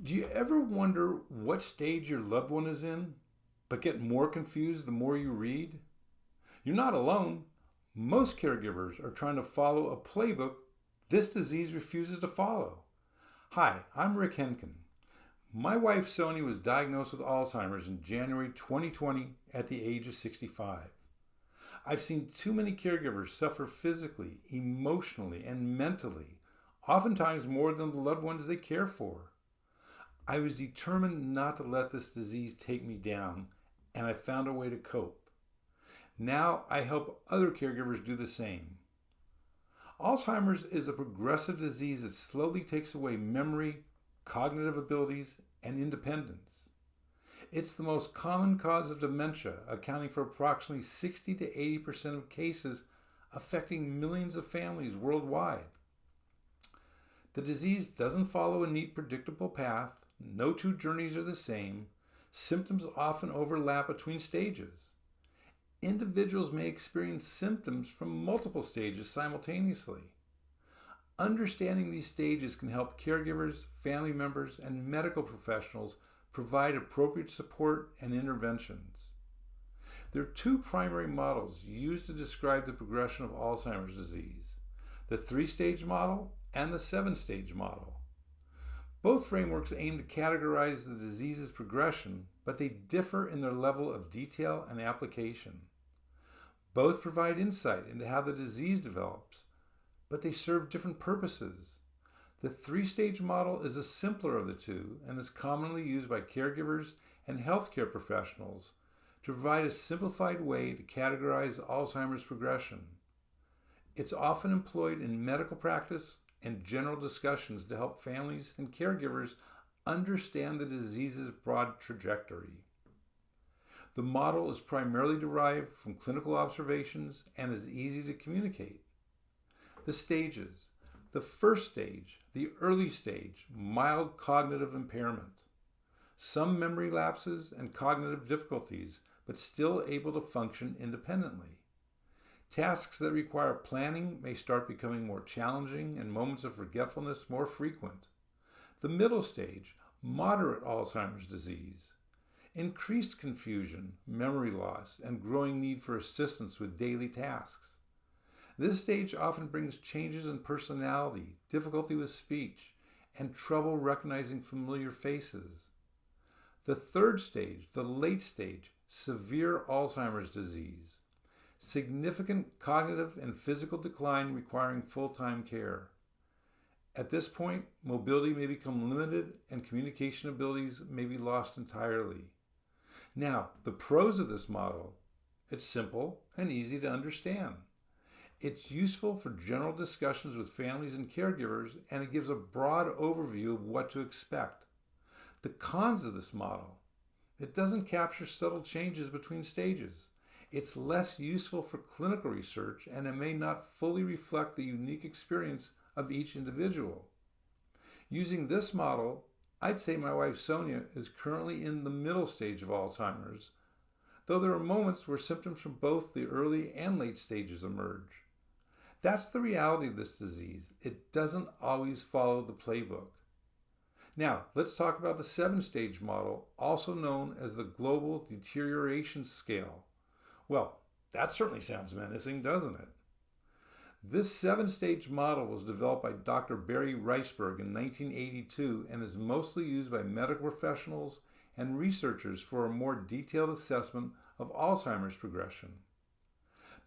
Do you ever wonder what stage your loved one is in, but get more confused the more you read? You're not alone. Most caregivers are trying to follow a playbook this disease refuses to follow. Hi, I'm Rick Henkin. My wife Sonia was diagnosed with Alzheimer's in January 2020 at the age of 65. I've seen too many caregivers suffer physically, emotionally, and mentally, oftentimes more than the loved ones they care for. I was determined not to let this disease take me down, and I found a way to cope. Now I help other caregivers do the same. Alzheimer's is a progressive disease that slowly takes away memory, cognitive abilities, and independence. It's the most common cause of dementia, accounting for approximately 60 to 80% of cases, affecting millions of families worldwide. The disease doesn't follow a neat, predictable path. No two journeys are the same. Symptoms often overlap between stages. Individuals may experience symptoms from multiple stages simultaneously. Understanding these stages can help caregivers, family members, and medical professionals provide appropriate support and interventions. There are two primary models used to describe the progression of Alzheimer's disease: the 3-stage model and the 7-stage model. Both frameworks aim to categorize the disease's progression, but they differ in their level of detail and application. Both provide insight into how the disease develops, but they serve different purposes. The 3-stage model is the simpler of the two and is commonly used by caregivers and healthcare professionals to provide a simplified way to categorize Alzheimer's progression. It's often employed in medical practice and general discussions to help families and caregivers understand the disease's broad trajectory. The model is primarily derived from clinical observations and is easy to communicate. The stages: the first stage, the early stage, mild cognitive impairment. Some memory lapses and cognitive difficulties, but still able to function independently. Tasks that require planning may start becoming more challenging and moments of forgetfulness more frequent. The middle stage, moderate Alzheimer's disease. Increased confusion, memory loss, and growing need for assistance with daily tasks. This stage often brings changes in personality, difficulty with speech, and trouble recognizing familiar faces. The third stage, the late stage, severe Alzheimer's disease. Significant cognitive and physical decline requiring full-time care. At this point, mobility may become limited and communication abilities may be lost entirely. Now, the pros of this model: it's simple and easy to understand. It's useful for general discussions with families and caregivers, and it gives a broad overview of what to expect. The cons of this model: it doesn't capture subtle changes between stages. It's less useful for clinical research, and it may not fully reflect the unique experience of each individual. Using this model, I'd say my wife Sonia is currently in the middle stage of Alzheimer's, though there are moments where symptoms from both the early and late stages emerge. That's the reality of this disease. It doesn't always follow the playbook. Now, let's talk about the 7-stage model, also known as the Global Deterioration Scale. Well, that certainly sounds menacing, doesn't it? This 7-stage model was developed by Dr. Barry Reisberg in 1982 and is mostly used by medical professionals and researchers for a more detailed assessment of Alzheimer's progression.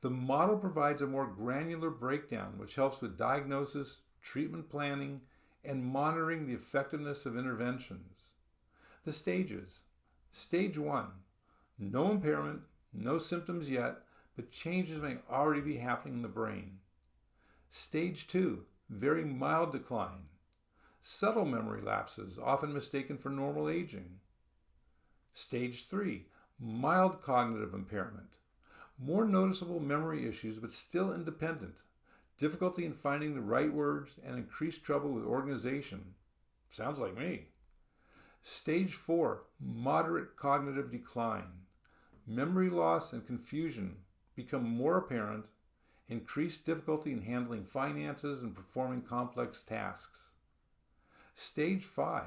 The model provides a more granular breakdown, which helps with diagnosis, treatment planning, and monitoring the effectiveness of interventions. The stages: Stage 1, no impairment, no symptoms yet, but changes may already be happening in the brain. Stage 2, very mild decline. Subtle memory lapses, often mistaken for normal aging. Stage 3, mild cognitive impairment. More noticeable memory issues, but still independent. Difficulty in finding the right words and increased trouble with organization. Sounds like me. Stage 4, moderate cognitive decline. Memory loss and confusion become more apparent, increased difficulty in handling finances and performing complex tasks. Stage 5,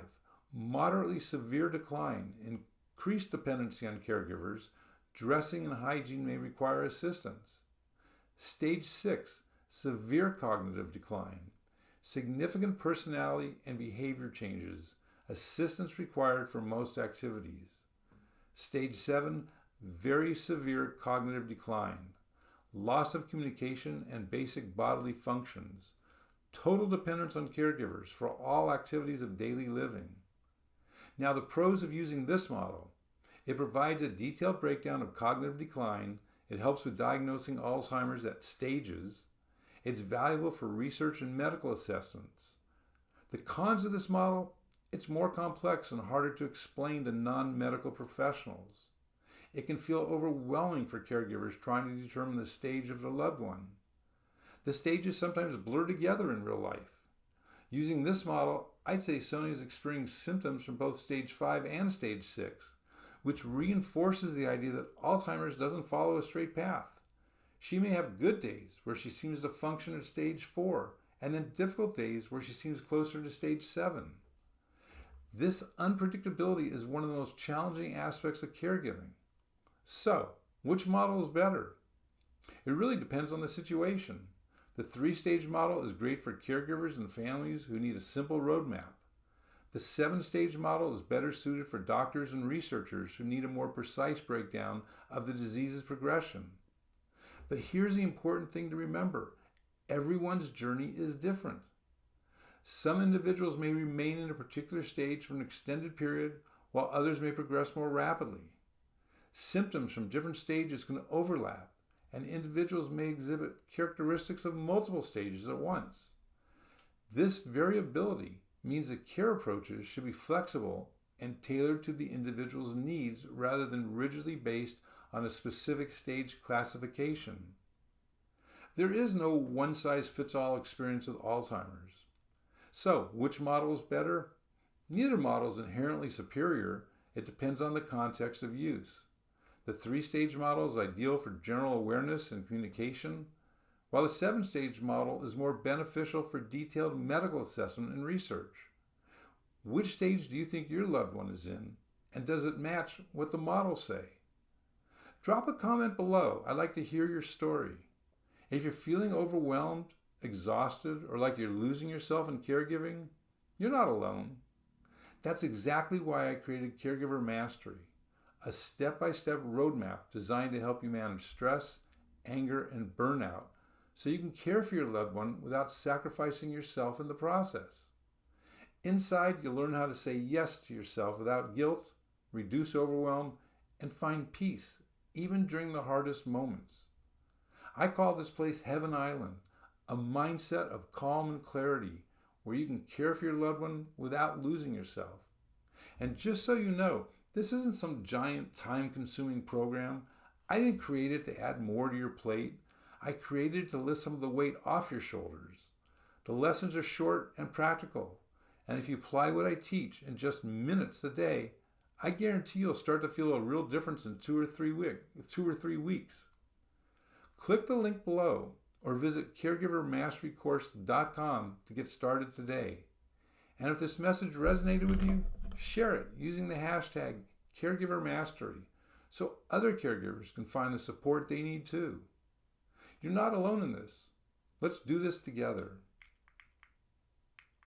moderately severe decline, increased dependency on caregivers, dressing and hygiene may require assistance. Stage 6, severe cognitive decline, significant personality and behavior changes, assistance required for most activities. Stage 7, very severe cognitive decline, loss of communication and basic bodily functions, total dependence on caregivers for all activities of daily living. Now, the pros of using this model: it provides a detailed breakdown of cognitive decline, it helps with diagnosing Alzheimer's at stages, it's valuable for research and medical assessments. The cons of this model: it's more complex and harder to explain to non-medical professionals. It can feel overwhelming for caregivers trying to determine the stage of their loved one. The stages sometimes blur together in real life. Using this model, I'd say Sonia is experiencing symptoms from both stage 5 and stage 6, which reinforces the idea that Alzheimer's doesn't follow a straight path. She may have good days where she seems to function at stage 4, and then difficult days where she seems closer to stage 7. This unpredictability is one of the most challenging aspects of caregiving. So, which model is better? It really depends on the situation. The 3-stage model is great for caregivers and families who need a simple roadmap. The 7-stage model is better suited for doctors and researchers who need a more precise breakdown of the disease's progression. But here's the important thing to remember: everyone's journey is different. Some individuals may remain in a particular stage for an extended period, while others may progress more rapidly. Symptoms from different stages can overlap, and individuals may exhibit characteristics of multiple stages at once. This variability means that care approaches should be flexible and tailored to the individual's needs rather than rigidly based on a specific stage classification. There is no one-size-fits-all experience with Alzheimer's. So, which model is better? Neither model is inherently superior. It depends on the context of use. The 3-stage model is ideal for general awareness and communication, while the 7-stage model is more beneficial for detailed medical assessment and research. Which stage do you think your loved one is in, and does it match what the models say? Drop a comment below. I'd like to hear your story. If you're feeling overwhelmed, exhausted, or like you're losing yourself in caregiving, you're not alone. That's exactly why I created Caregiver Mastery, a step-by-step roadmap designed to help you manage stress, anger, and burnout so you can care for your loved one without sacrificing yourself in the process. Inside, you'll learn how to say yes to yourself without guilt, reduce overwhelm, and find peace, even during the hardest moments. I call this place Heaven Island, a mindset of calm and clarity where you can care for your loved one without losing yourself. And just so you know, this isn't some giant time-consuming program. I didn't create it to add more to your plate. I created it to lift some of the weight off your shoulders. The lessons are short and practical, and if you apply what I teach in just minutes a day, I guarantee you'll start to feel a real difference in 2 or 3 weeks. Click the link below or visit caregivermasterycourse.com to get started today. And if this message resonated with you, share it using the hashtag #CaregiverMastery so other caregivers can find the support they need too. You're not alone in this. Let's do this together.